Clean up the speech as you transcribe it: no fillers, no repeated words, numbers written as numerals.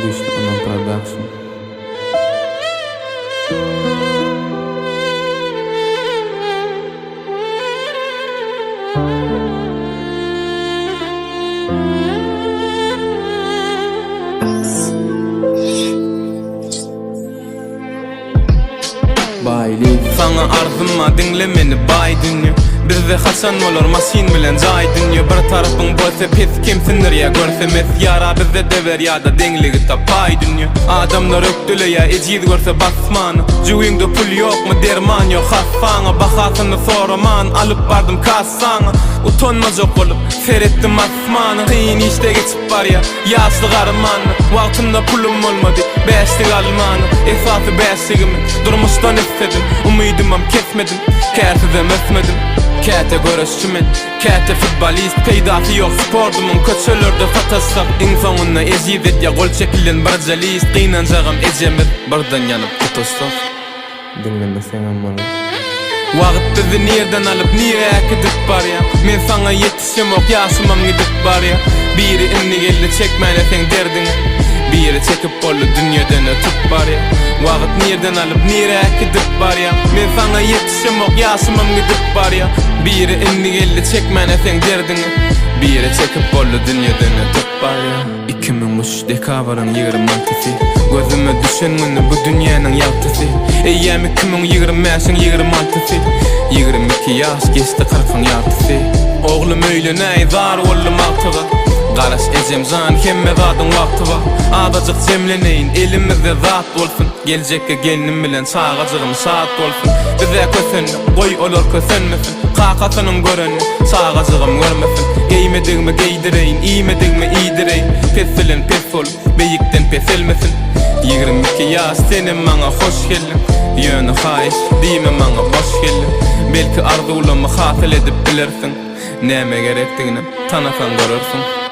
Güçlü Anam Production. Bayli Sana arzımma dinle meni bay dünya. Bizde hasan olur masin bilen zay dünya. Bir tarafın bolsa pis kimsindir ya görsemez yara. Bizde dever ya da dengligi tapay dünya. Adamlar öktüle ya eciz görse basmanı. Cüvingde pul yok mu derman yok hasfana. Bahasını soraman alıp bardım kassana. Utanmaz yok olup seyrettim asmanı. Kıyın işte geçip var ya yaşlı garmanı. Vaktimde pulum olmadı beşlik almanı. Esası beşligimi durmuştan istedim. Umidimam kesmedim kâsizem ösmedim. Kâte görüşçümen, kâte futbolist. Peydası yok spordumun köçölörde fatasak. İnsanına eziyet ya gol çekilen barjalist. Kıynancağım ecemir bardan yanıp tutuşsak. dinlemesen ammalı. Vaqt bizi nereden alıp nereye gidip bar ya. Men sana yetişim ok yaşımam gidip bar ya. Biri inni geldi çekmeyne sen derdini. Biri çekip bollu dünyadan ötüp bar ya. Vaqt nereden alıp nereye gidip bar ya. Men sana yetişim ok yaşımam gidip bar ya. Biri inni geldi çekmeyne sen derdini. Biri çekip bollu dünyadan ötüp bar ya. 2003 dekabrın 26'sı. Gözüme düşen günü bu dünyanın yaltısı. Eyyem 2025'in 26'sı. 22 yaş geçti 40'ın yartısı. Oğlum öyle ney zar oğlum altıga. Qaraş ecem zan hemme zadın vakti var. Adacık cemleneyin elimizde zat olsun. Gelecekke gelinim bilen sağacığım saat olsun. Bize kösönü koy olur kösönmesin. Kakasının görünü sağacığım görmesin. Giymedigmi giydireyin, iymedigmi iydireyin. Pesilin pes ol, beyikten pesilmesin. 22 yaş senin bana hoş geldin. Yönü hayiş, diyme bana boş geldin. Belki arzulamı hasıl edip bilirsin. Neme gerektiğini tanasan görürsün.